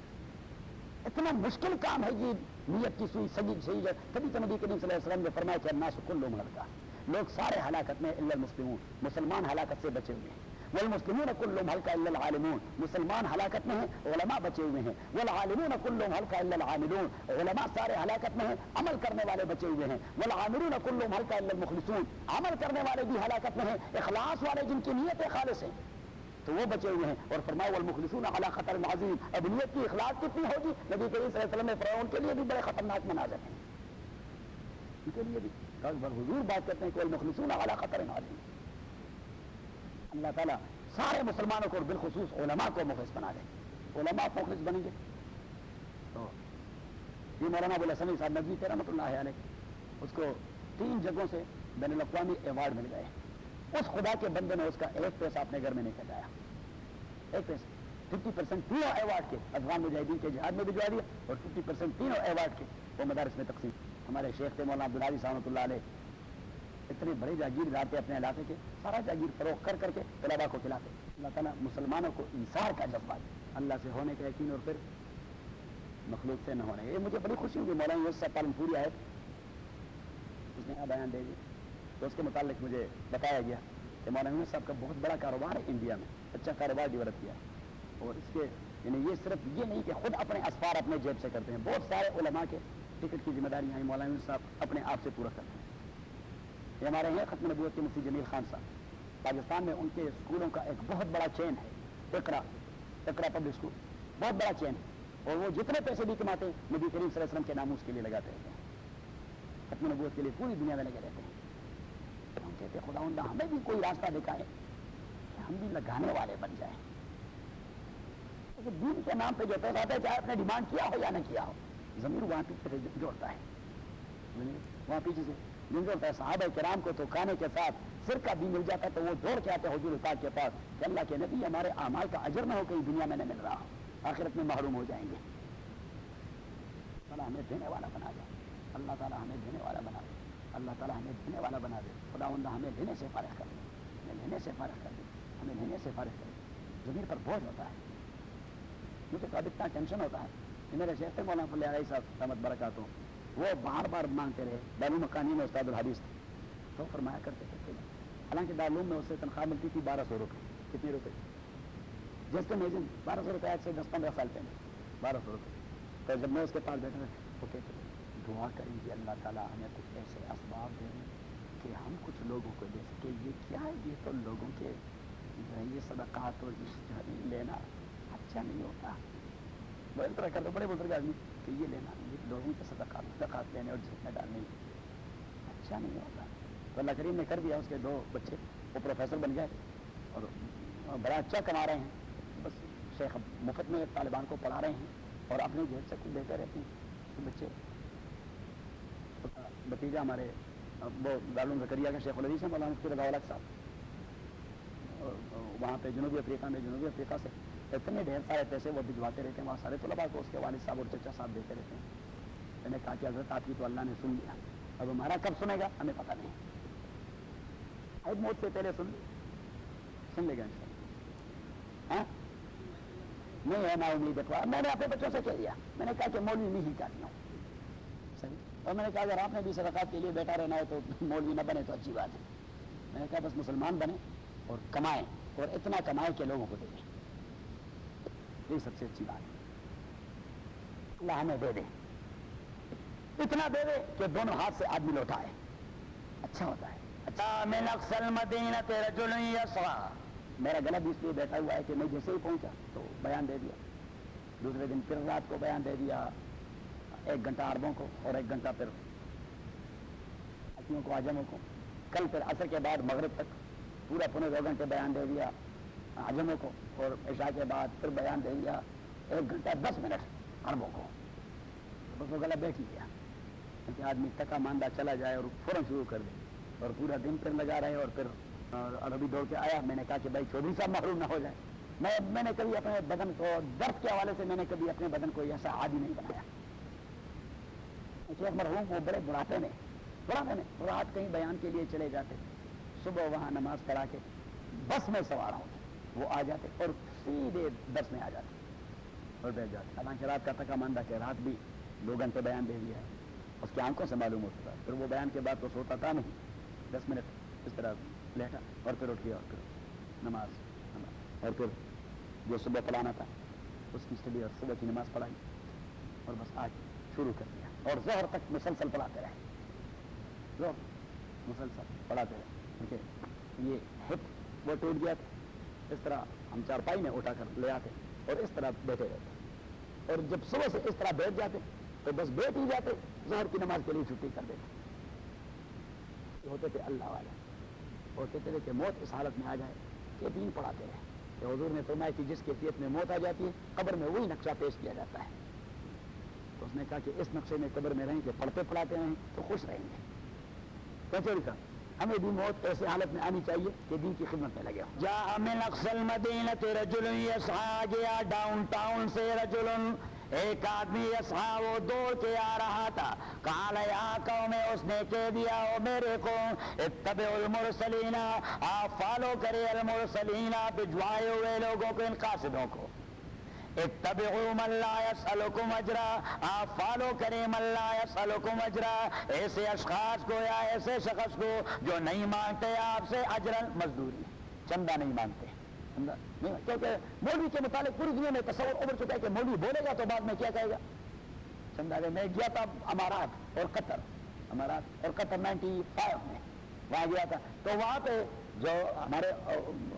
اتنا مشکل کام ہے یہ نیت کی سوئی صحیح جگہ۔ تبھی تو نبی کریم صلی اللہ علیہ وسلم نے فرمایا کہ الناس کلهم ہلکا، لوگ سارے ہلاکت میں الا المسلمون، مسلمان ہلاکت سے بچے ہوئے ہیں، والمسلمون كلهم هلكا الا العالمون، مسلمان ہلاکت میں ہیں علماء بچے ہوئے ہیں، والعالمون كلهم هلكا الا العاملون، علماء سارے ہلاکت میں ہیں عمل کرنے والے بچے ہوئے ہیں، والعاملون كلهم هلكا الا المخلصون، عمل کرنے والے بھی ہلاکت میں ہیں، اخلاص والے جن کی نیتیں خالص ہیں تو وہ بچے ہوئے ہیں۔ اور فرمایا والمخلصون علی خطر عظیم، اب نیت کی اخلاص کتنی ہوگی؟ نبی کریم صلی اللہ علیہ وسلم نے فرعون کے لیے بھی بڑے خطرناک مناظر ہیں، ان کے لیے بھی حضور بات کرتے ہیں کہ والمخلصون علی خطر عظیم۔ اللہ تعالیٰ سارے مسلمانوں کو اور بالخصوص علماء کو مخلص بنا دے، علماء مخلص بنیں گے تو یہ مولانا ابوالحسن صاحب ندوی رحمۃ اللہ علیہ، اس کو 3 جگہوں سے بین الاقوامی ایوارڈ مل گئے، اس خدا کے بندے نے اس کا 1 پیسہ اپنے گھر میں نہیں کھلایا، 1 پیسہ 50% تینوں ایوارڈ کے افغان مجاہدین کے جہاد میں بھجوا دیا، اور 50% تینوں ایوارڈ کے وہ مدارس میں تقسیم۔ ہمارے شیخ تھے مولانا عبدالعزیز رحمۃ اللہ علیہ، اتنے بڑے جاگیردار تھے اپنے علاقے کے، سارا جاگیر فروخت کر کے طلباء کو کھلاتے۔ اللہ تعالیٰ مسلمانوں کو انصار کا جذبہ دے، اللہ سے ہونے کا یقین اور پھر مخلوق سے نہ ہونے کا۔ یہ مجھے بڑی خوشی ہوئی، مولانا یوسف صاحب پالن پوری آئے، اس نے بیان دے دیا، تو اس کے متعلق مجھے بتایا گیا کہ مولانا یوسف صاحب کا بہت بڑا کاروبار ہے انڈیا میں، اچھا کاروبار ڈیولپ کیا، اور اس کے یعنی یہ صرف یہ نہیں کہ خود اپنے اسفار اپنے جیب سے کرتے ہیں، بہت سارے علماء کے ٹکٹ کی ذمہ داریاں ہیں مولانا یوسف صاحب اپنے آپ سے پورا کرتے ہیں۔ یہ ہمارے ہیں ختم نبوت کے مفتی جمیل خان صاحب، پاکستان میں ان کے اسکولوں کا ایک بہت بڑا چین ہے، اقرا پبلک اسکول، بہت بڑا چین ہے، اور وہ جتنے پیسے بھی کماتے ہیں نبی کریم صلی اللہ علیہ وسلم کے ناموس کے لیے لگاتے رہتے ہیں، ختم نبوت کے لیے پوری دنیا میں لگے رہتے ہیں۔ ہم کہتے ہیں خداوند ہمیں بھی کوئی راستہ دکھائے کہ ہم بھی لگانے والے بن جائیں، دین کے نام پہ جو پیسہ آتا ہے چاہے آپ نے ڈیمانڈ کیا ہو یا نہ کیا ہو، ضمیر وہاں پیچھے سے جوڑتا ہے، وہاں پیچھے سے جوڑتا ہے۔ صحابہ کرام کو تو کھانے کے ساتھ سرکہ بھی مل جاتا تو وہ دوڑ کے آتے حضور پاک کے پاس کہ اللہ کے نبی ہمارے اعمال کا اجر نہ ہو کہیں دنیا میں نہ مل رہا ہو، آخرت میں محروم ہو جائیں گے۔ اللہ ہمیں دینے والا بنا دے، اللہ تعالیٰ ہمیں دینے والا بنا دے، اللہ تعالیٰ ہمیں دینے والا بنا دے۔ خداوند ہمیں لینے سے فارغ کر دے، ہمیں لینے سے فارغ کر دے، ہمیں لینے سے فارغ کر دے۔ ضمیر پر بوجھ ہوتا ہے، مجھے تو اب اتنا ٹینشن ہوتا ہے کہ میرے شیخ مولانا فضل علیہ صاحب رحمت برکاتہ وہ بار بار مانگتے رہے، دارالمقانی میں استاد الحدیث تھے، تو فرمایا کرتے تھے، حالانکہ دارالعلوم میں اس سے تنخواہ ملتی تھی 1200 روپے، کتنے روپے؟ جس کے میزن 1200 روپے آج سے 10-15 سال پہلے 1200 روپے۔ تو جب میں اس کے پاس بیٹھا وہ کہتے دعا کریں گے اللہ تعالیٰ ہمیں کچھ ایسے اسباب دیں کہ ہم کچھ لوگوں کو دے سکے۔ یہ کیا ہے؟ یہ تو لوگوں کے یہ صدقات اور لینا اچھا نہیں ہوتا، وہ اس طرح کرتے بڑے بزرگ آدمی کہ یہ لینا یہ لوگوں کے صدقات لینے اور جھیل میں ڈالنے اچھا نہیں ہوتا۔ تو اللہ کریم نے کر دیا، اس کے 2 بچے وہ پروفیسر بن گئے اور بڑا اچھا کما رہے ہیں، بس شیخ مفت میں طالبان کو پڑھا رہے ہیں اور اپنے جیب سے کچھ دیتے رہتے ہیں بچے۔ بتیجا ہمارے وہ دارالعلوم زکریا کا شیخ الحدیث ہے مولانا مفتی رضا الحق صاحب، وہاں پہ جنوبی افریقہ سے اتنے ڈھیر سارے پیسے وہ بھجواتے رہتے ہیں وہاں سارے طلباء کو، اس کے والد صاحب اور چچا صاحب دیتے رہتے ہیں۔ میں نے کہا کہ حضرت آپ کی تو اللہ نے سن لیا، اب ہمارا کب سنے گا ہمیں پتہ نہیں، اب موت سے پہلے سن لے گا انشاءاللہ۔ نہیں ہے نا امید، میں نے اپنے بچوں سے کہہ دیا، میں نے کہا کہ مولوی نہیں کرنا صحیح اور میں نے کہا اگر آپ نے بھی صدقات کے لیے بیٹھا رہنا ہے تو مولوی نہ بنے تو اچھی بات ہے. میں نے کہا بس مسلمان بنے اور کمائیں اور اتنا کمائیں کہ لوگوں کو دے دیں, یہ سب سے اچھی بات ہے. اللہ ہمیں دے دے, اتنا دے دے کہ دونوں ہاتھ سے آدمی لوٹائے, اچھا ہوتا ہے. اچھا من اقصى المدینۃ رجل یسعی, میرا گلا بھی اس لیے بیٹھا ہوا ہے کہ میں جیسے ہی پہنچا تو بیان دے دیا, دوسرے دن پھر رات کو بیان دے دیا, 1 گھنٹہ عربوں کو اور 1 گھنٹہ پھر حکیموں کو عجموں کو. کل پھر عصر کے بعد مغرب تک پورا 2.25 گھنٹے بیان دے دیا عجموں کو, اور عشاء کے بعد پھر بیان دے دیا 1 گھنٹہ 10 منٹ عربوں کو. بس وہ گلا بیٹھ ہی گیا, کیونکہ آدمی تکا ماندہ چلا جائے اور فوراً شروع کر دے, اور پورا دن پھر لگا رہے اور پھر عربی دوڑ کے آیا. میں نے کہا کہ بھائی چودھری صاحب محروم نہ ہو جائے. میں نے کبھی اپنے بدن کو درد کے حوالے سے میں نے کبھی اپنے بدن کو ایسا عادی نہیں بنایا. شیخ مرحوم وہ بڑے بڑھاپے میں رات کہیں بیان کے لیے چلے جاتے, صبح وہاں نماز پڑھا کے بس میں سوار ہوتے, وہ آ جاتے اور سیدھے بس میں آ جاتے اور بیٹھ جاتے. حالانکہ رات کا تکا ماندہ کہ رات بھی 2 گھنٹے بیان دے دیا ہے, اس کی آنکھوں سے معلوم ہوتا تھا. پھر وہ بیان کے بعد تو سوتا تھا نہیں, 10 منٹ اس طرح لیٹا اور پھر اٹھ گیا اور پھر نماز, اور پھر جو صبح پڑھانا تھا اس کی اسٹڈی اور صبح کی نماز پڑھائی, اور بس آج شروع کر دیا. اور ظہر تک مسلسل پڑھاتے رہے, ظہر مسلسل پڑھاتے رہے. کیونکہ یہ ہپ وہ ٹوٹ گیا تھا, اس طرح ہم چارپائی میں اٹھا کر لے آتے اور اس طرح بیٹھے رہتے, اور جب صبح سے اس طرح بیٹھ جاتے تو بس بیٹھ ہی جاتے, ظہر کی نماز کے لیے چھٹی کر دیتے. ہوتے تھے اللہ والے, اور کہتے تھے کہ موت اس حالت میں آ جائے کہ دین پڑھاتے رہے. کہ حضور نے فرمایا کہ جس کیفیت میں موت آ جاتی ہے قبر میں وہی نقشہ پیش کیا جاتا ہے. تو اس نے کہا کہ اس نقشے میں قبر میں رہیں کہ پڑھتے پڑھاتے رہیں تو خوش رہیں گے. کہا ہمیں بھی موت ایسے حالت میں آنی چاہیے کہ دین کی خدمت میں لگے ہو. جاء من اقصى المدینۃ رجل یسعی, گیا ڈاؤن ٹاؤن سے رجل, ایک آدمی یسعی وہ دوڑ کے آ رہا تھا. قال یا قوم, اس نے کہہ دیا او میرے قوم, اتبعوا المرسلین, آپ فالو کرے المرسلین, بھجوائے ہوئے لوگوں کو, ان قاصدوں کو. اتبعوا من لا يسألكم اجرا, آپ فالو کریں من لا يسألكم اجرا, ایسے اشخاص کو یا ایسے شخص کو جو نہیں مانگتے آپ سے اجرا, مزدوری, چندہ نہیں مانگتے. کیونکہ مولوی کے متعلق پوری دنیا میں تصور ابھر چکا ہے کہ مولوی بولے گا تو بعد میں کیا کہے گا, چندہ دے. میں گیا تھا امارات اور قطر, امارات اور قطر 95 میں وہاں گیا تھا. تو وہاں پہ جو ہمارے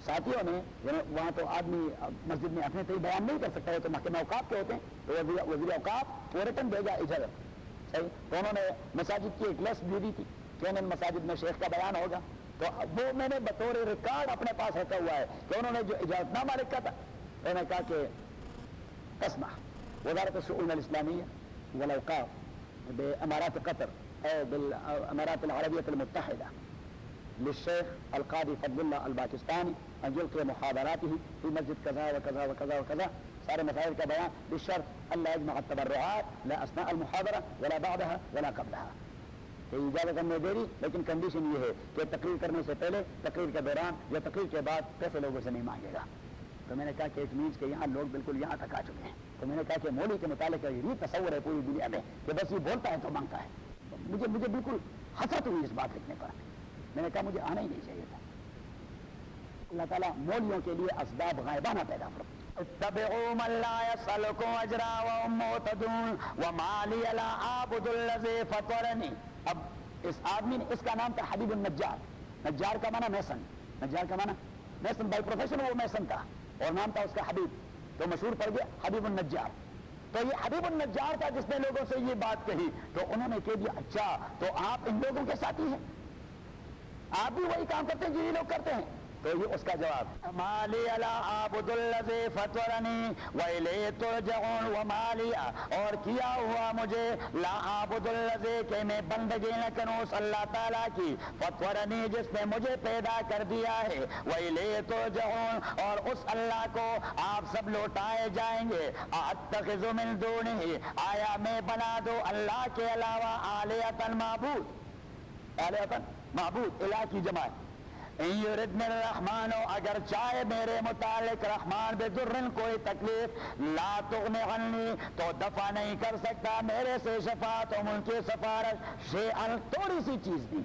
ساتھیوں نے, وہاں تو آدمی مسجد میں اپنے طریقے بیان نہیں کر سکتا ہے, تو محکمہ اوقاف کے ہوتے ہیں, تو وزیر اوقاف وہ ریٹن بھیجا اجازت, صحیح. تو انہوں نے مساجد کی ایک لسٹ بھی دی تھی کہ ان مساجد میں شیخ کا بیان ہوگا. تو وہ میں نے بطور ریکارڈ اپنے پاس رکھا ہوا ہے کہ انہوں نے جو اجازت نامہ لکھا تھا, انہوں نے کہا کہ تسمح وزارت الشؤون الاسلامیہ والاوقاف بامارات قطر او بالامارات العربیہ المتحدہ للشيخ القاضي فضل الله الباكستاني ان يلقي محاضراته في مسجد كذا وكذا وكذا وكذا, سارے مسائل کا بیان, بالشرط الا يجمع التبرعات لا اثناء المحاضره ولا بعدها ولا قبلها. کہ اجازت ہم نے دے دی, لیکن کنڈیشن یہ ہے کہ تقریر کرنے سے پہلے, تقریر کے دوران یا تقریر کے بعد پیسے لوگوں سے نہیں مانگے گا. تو میں نے کہا کہ اٹ مینس کہ یہاں لوگ بالکل یہاں تک آ چکے ہیں. تو میں نے کہا کہ مولوی کے متعلق یہ تصور ہے پوری دنیا میں کہ بس یہ بولتا ہے تو مانگتا ہے. مجھے بالکل حسرت ہوئی اس بات لکھنے پر. میں نے کہا مجھے آنا ہی نہیں چاہیے تھا. اللہ تعالیٰ مولیوں کے لیے اسباب غائبانہ پیدا کرو. اتبعوا من لا يسألكم اجرا وهم مهتدون وما لي لا اعبد الذي فطرني. اب اس آدمی نے, اس کا نام تھا حبیب النجار. نجار کا معنی میسن, نجار کا معنی میسن, بائی پروفیشن وہ میسن تھا اور نام تھا اس کا حبیب, تو مشہور پڑ گیا حبیب النجار. تو یہ حبیب النجار تھا جس نے لوگوں سے یہ بات کہی. تو انہوں نے کہہ دیا اچھا تو آپ ان لوگوں کے ساتھی ہیں, آپ بھی وہی کام کرتے ہیں جو یہ لوگ کرتے ہیں. تو یہ اس کا جواب, مالی لا اعبد الذی فطرنی والیہ ترجعون, ومالی, اور کیا ہوا مجھے, لا اعبد الذی, کہ میں بندگی نہ کروں اس اللہ تعالیٰ کی, فطرنی, جس نے مجھے پیدا کر دیا ہے, والیہ ترجعون, اور اس اللہ کو آپ سب لوٹائے جائیں گے. اتخذ من دونہ, آیا میں بنا دو اللہ کے علاوہ آلہۃ معبود, آلہۃ معبود, الہ کی جماعت, ان یردن الرحمن، اگر چاہے میرے متعلق رحمان بضرن کوئی تکلیف، لا تغن عنی تو دفع نہیں کر سکتا میرے سے شفاعتہم ان کی سفارش شیئا تھوڑی سی چیز دی،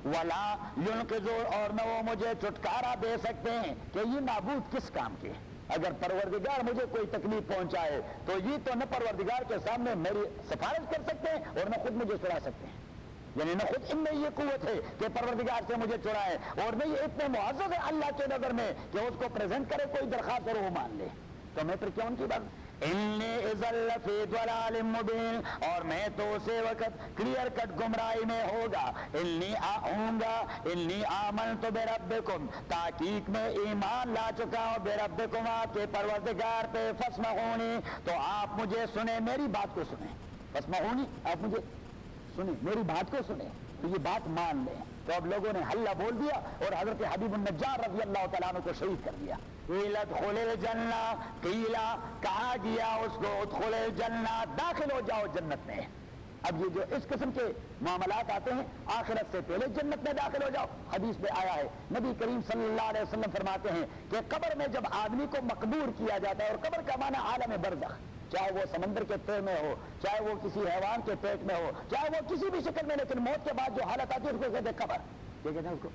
ولا ینقذون اور نہ وہ مجھے چھٹکارا دے سکتے ہیں کہ یہ معبود کس کام کے۔ اگر پروردگار مجھے کوئی تکلیف پہنچائے تو یہ تو نہ پروردگار کے سامنے میری سفارش کر سکتے ہیں اور نہ خود مجھے چھڑا سکتے ہیں، یعنی نہ خود ان میں یہ قوت ہے کہ پروردگار سے مجھے چھڑائے، اور نہ یہ اتنے معزز ہے اللہ کے نظر میں کہ اس کو پریزنٹ کرے کوئی درخواست اور وہ مان لے، تو میں پھر کیا ان کی بات؟ انی اذا لفی ضلال مبین، اور میں تو اسی وقت کلیئر کٹ گمراہی میں ہوگا۔ انی آؤں گا، انی آمنت بربکم، تحقیق میں ایمان لا چکا ہوں بربکم آپ کے پروردگار پہ، فاسمعونی تو آپ مجھے سنیں، میری بات کو سنیں، فاسمعونی آپ مجھے سنیں، میری بات کو سنیں، تو یہ بات مان لیں۔ تو اب لوگوں نے حلہ بول دیا اور حضرت حبیب النجار رضی اللہ تعالیٰ عنہ کو شہید کر دیا۔ قیل ادخل الجنہ، قیلا کہا گیا اس کو ادخل الجنہ، داخل ہو جاؤ جنت میں۔ اب یہ جو اس قسم کے معاملات آتے ہیں آخرت سے پہلے جنت میں داخل ہو جاؤ، حدیث میں آیا ہے، نبی کریم صلی اللہ علیہ وسلم فرماتے ہیں کہ قبر میں جب آدمی کو مقبور کیا جاتا ہے، اور قبر کا معنی عالم برزخ، چاہے وہ سمندر کے تہ میں ہو، چاہے وہ کسی حیوان کے پیٹ میں ہو، چاہے وہ کسی بھی شکل میں، لیکن موت کے بعد جو حالت آتی ہے اس کو کہتے ہیں قبر، کیا کہتے ہیں اس کو؟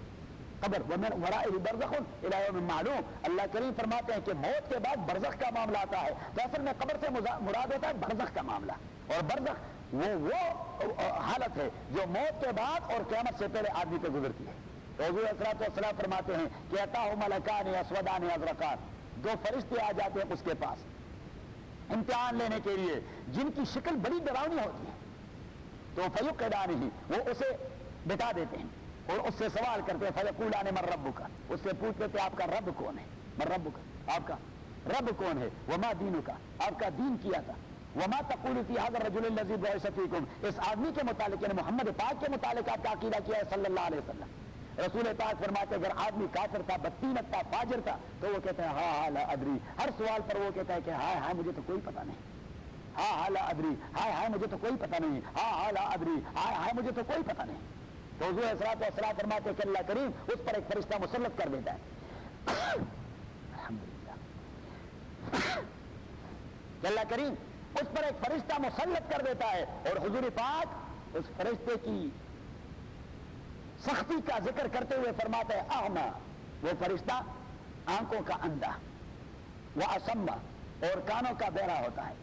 قبر۔ ومن ورائہ برزخ الی یوم معلوم، اللہ کریم فرماتے ہیں کہ موت کے بعد برزخ کا معاملہ آتا ہے، تو اصل میں قبر سے مراد ہوتا ہے برزخ کا معاملہ، اور برزخ وہ حالت ہے جو موت کے بعد اور قیامت سے پہلے آدمی پہ گزرتی ہے۔ تو حضور صلی اللہ علیہ وسلم فرماتے ہیں کہ اتاہ ملکان اسودان ازرقان، دو فرشتے آ جاتے ہیں اس کے پاس امتحان لینے کے لیے، جن کی شکل بڑی ڈراؤنی ہوتی ہے، تو فیقعدانہ، وہ اسے بٹھا دیتے ہیں اور اس سے سوال کرتے ہیں، فیقولان من ربک، اس سے پوچھتے تھے آپ کا رب کون ہے، من ربک، آپ کا رب کون ہے، وما دینک، آپ کا دین کیا تھا، وما تقول فی هذا الرجل الذی بعث فیکم، اس آدمی کے متعلق یعنی محمد پاک کے متعلق آپ کا عقیدہ کیا ہے صلی اللہ علیہ وسلم۔ رسول پاک فرماتے اگر آدمی کافر تھا، بدتینت تھا، فاجر تھا، تو وہ کہتا ہے ہاں ہاں لا ادری، ہر سوال پر وہ کہتا ہے کہ ہاں ہاں مجھے تو کوئی پتہ نہیں، ہاں ہاں لا ادری، ہاں ہاں مجھے تو کوئی پتہ نہیں، ہاں ہاں لا ادری، ہاں ہاں مجھے تو کوئی پتہ نہیں۔ تو حضور صلی اللہ علیہ فرماتے ہیں کہ اللہ کریم اس پر ایک فرشتہ مسلط کر دیتا ہے، الحمدللہ، اللہ کریم اس پر ایک فرشتہ مسلط کر دیتا ہے، اور حضور پاک اس فرشتے کی سختی کا ذکر کرتے ہوئے فرماتے ہیں اعما، وہ فرشتہ آنکھوں کا اندھا، وہ اسما، اور کانوں کا بہرا ہوتا ہے،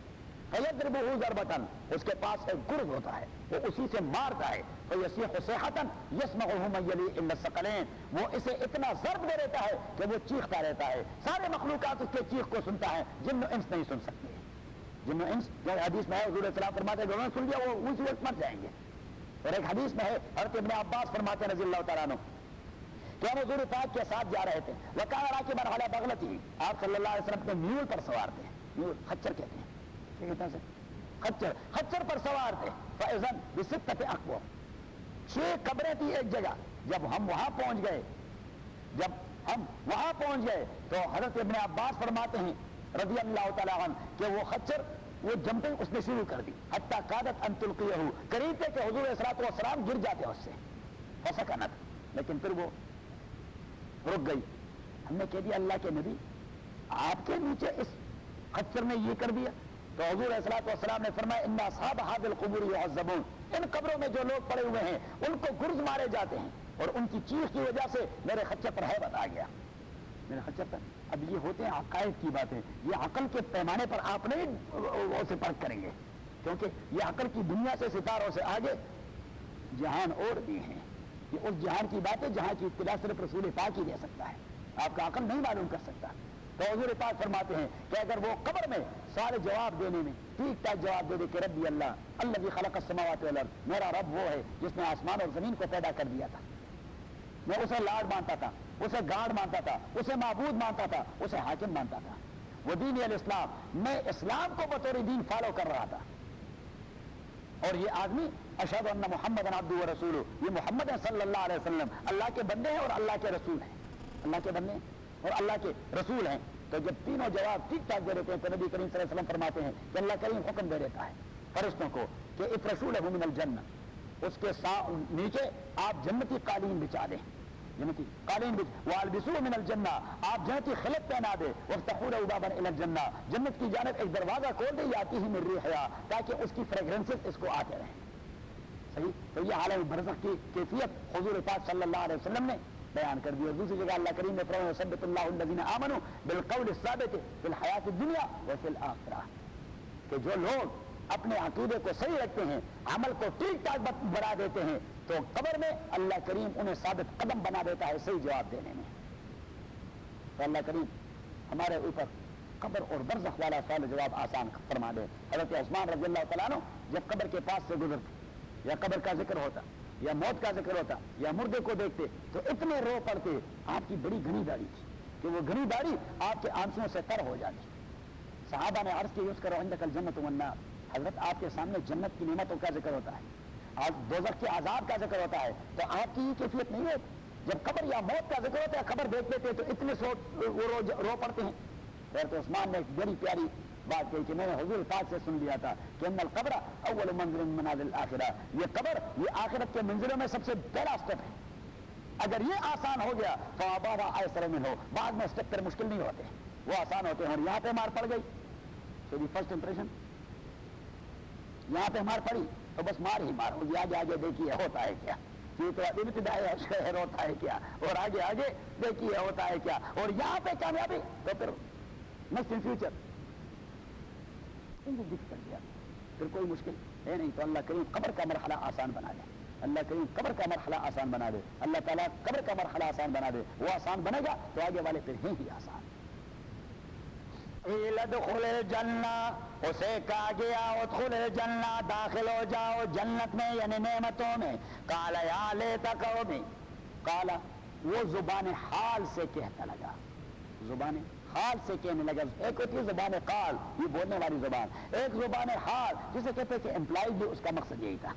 فیضربہ ضربۃ، اس کے پاس ایک گرز ہوتا ہے، وہ اسی سے مارتا ہے، فیصیح صیحۃ یسمعہ من یلی الا الثقلین، وہ اسے اتنا ضرب دے دیتا ہے کہ وہ چیختا رہتا ہے، سارے مخلوقات اس کے چیخ کو سنتا ہے، جن و انس نہیں سن سکتے، جن و انس جو حدیث میں ہے حضور صلی اللہ علیہ وسلم فرماتے ہیں کہ انہوں نے سن لیا وہ اسی وقت مر جائیں گے۔ اور ایک حدیث میں ہے حضرت ابن عباس فرماتے ہیں رضی اللہ تعالیٰ عنہ کہ ہم حضور پاک کے ساتھ جا رہے تھے، وکان راکبا علی بغلتہ، آپ صلی اللہ علیہ وسلم اپنے میول پر سوار تھے، میول خچر کہتے ہیں، کیا کہتے ہیں خچر، خچر پر سوار تھے، فاذا بستۃ اقوام، 6 قبریں تھی ایک جگہ۔ جب ہم وہاں پہنچ گئے تو حضرت ابن عباس فرماتے ہیں رضی اللہ تعالیٰ عنہ کہ وہ خچر وہ جمپنگ اس نے شروع کر دی، حتی قادت ان تلقیہ، قریب تھے کہ حضور صلی اللہ علیہ وسلم گر جاتے اس سے، فسکنت، لیکن پھر وہ رک گئی۔ ہم نے کہہ دیا اللہ کے نبی آپ کے نیچے اس خچر نے یہ کر دیا، تو حضور صلی اللہ علیہ وسلم نے فرمایا ان اصحاب هذه القبور يعذبون، ان قبروں میں جو لوگ پڑے ہوئے ہیں ان کو گرز مارے جاتے ہیں، اور ان کی چیخ کی وجہ سے میرے خچر پر ہیبت آ گیا، میرے خچر پر۔ اب یہ ہوتے ہیں عقائد کی باتیں، یہ عقل کے پیمانے پر آپ نہیں اسے پرکھ کریں گے، کیونکہ یہ عقل کی دنیا سے ستاروں سے آگے جہان اور بھی ہیں، یہ اس جہان کی بات ہے جہاں کی اطلاع صرف رسول پاک ہی دے سکتا ہے، آپ کا عقل نہیں معلوم کر سکتا۔ تو حضور پاک فرماتے ہیں کہ اگر وہ قبر میں سارے جواب دینے میں ٹھیک ٹھاک جواب دے دے کہ ربی اللہ الذی خلق السماوات والارض، میرا رب وہ ہے جس نے آسمان اور زمین کو پیدا کر دیا تھا، میں اسے لاڈ مانتا تھا، اسے گاڑ مانتا تھا، اسے معبود مانتا تھا، اسے حاکم مانتا تھا، وہ دین الاسلام، میں اسلام کو بطور دین فالو کر رہا تھا، اور یہ آدمی اشہد ان محمد عبدہ ورسولہ، یہ محمد صلی اللہ علیہ وسلم اللہ کے بندے ہیں اور اللہ کے رسول ہیں، اللہ کے بندے اور اللہ کے رسول ہیں۔ تو جب تینوں جواب ٹھیک ٹھاک دے دیتے ہیں تو نبی کریم صلی اللہ علیہ وسلم فرماتے ہیں کہ اللہ کریم حکم دے دیتا ہے فرشتوں کو کہ افرشوا لہ من الجنہ، اس کے نیچے آپ جنتی قالین بچا دیں، جنتی قالین بچ والبسوا من الجنہ، آپ جنتی خلق پہنا دے، وافتحوا له بابا الى الجنہ، جنت کی جانب ایک دروازہ کھول دے، یاتیہ من ریحہا، تاکہ اس کی فریگرنسز اس کو آتے رہیں. صحیح. تو یہ عالم برزخ کی کیفیت حضور پاک صلی اللہ علیہ وسلم نے بیان کر دی. اور دوسری جگہ اللہ کریم نے فرمایا ثبت اللہ الذین آمنوا بالقول الثابت فی الحیات الدنیا وفی الآخرہ، کہ جو لوگ اپنے عقیدے کو صحیح رکھتے ہیں، عمل کو ٹھیک ٹھاک بنا دیتے ہیں، تو قبر میں اللہ کریم انہیں ثابت قدم بنا دیتا ہے صحیح جواب دینے میں. تو اللہ کریم ہمارے اوپر قبر اور برزخ والا سوال جواب آسان فرما دے. حضرت عثمان رضی اللہ تعالیٰ عنہ جب قبر کے پاس سے گزرتے، یا قبر کا ذکر ہوتا، یا موت کا ذکر ہوتا، یا مردے کو دیکھتے، تو اتنے رو پڑتے. آپ کی بڑی گھنی داڑھی تھی کہ وہ گھنی داڑھی آپ کے آنسوؤں سے تر ہو جاتی. صحابہ نے عرض کی یذکر عندک الجنۃ والنار، حضرت آپ کے سامنے جنت کی نعمتوں کا ذکر ہوتا ہے، آج دوزخ کے عذاب کا ذکر ہوتا ہے، تو آپ کی یہ کیفیت نہیں ہوتی. جب قبر یا موت کا ذکر ہوتا ہے، قبر دیکھ لیتے تو اتنے رو پڑتے ہیں. حضرت عثمان نے ایک بڑی پیاری بات کہی کہ میں نے حضور پاک سے سن لیا تھا کہ ان القبر اول منزل من منازل الآخرہ، یہ قبر یہ آخرت کے منزلوں میں سب سے پہلا اسٹیپ ہے. اگر یہ آسان ہو گیا تو آبادہ ایسر میں ہو، بعد میں اسٹیپ پھر مشکل نہیں ہوتے، وہ آسان ہوتے ہیں. اور یہاں پہ مار پڑ گئی تو دی فرسٹ امپریشن یہاں پہ مار پڑی تو بس مار ہی مار ہوگی. آگے آگے دیکھیے ہوتا ہے کیا، یہ تو ابتدائی شہر ہوتا ہے کیا، اور آگے آگے دیکھیے ہوتا ہے کیا. اور یہاں پہ کامیابی تو پھر نیکسٹ ان فیوچر دکھ کر دیا، پھر کوئی مشکل ہے نہیں. تو اللہ کریم قبر کا مرحلہ آسان بنا دے، اللہ کریم قبر کا مرحلہ آسان بنا دے، اللہ تعالیٰ قبر کا مرحلہ آسان بنا دے. وہ آسان بنے گا تو آگے والے پھر ہیں ہی آسان. ادخل الجنہ، اسے کہا گیا ادخل الجنہ، داخل ہو جاؤ جنت میں یعنی نعمتوں میں. قال یا لیت قومی، قال وہ زبان حال سے کہتا لگا، زبان حال سے کہنے لگا. ایک ہوتی ہے زبان قال، یہ بولنے والی زبان، ایک زبان حال جسے کہتے ہیں کہ امپلائڈ بھی اس کا مقصد یہی تھا.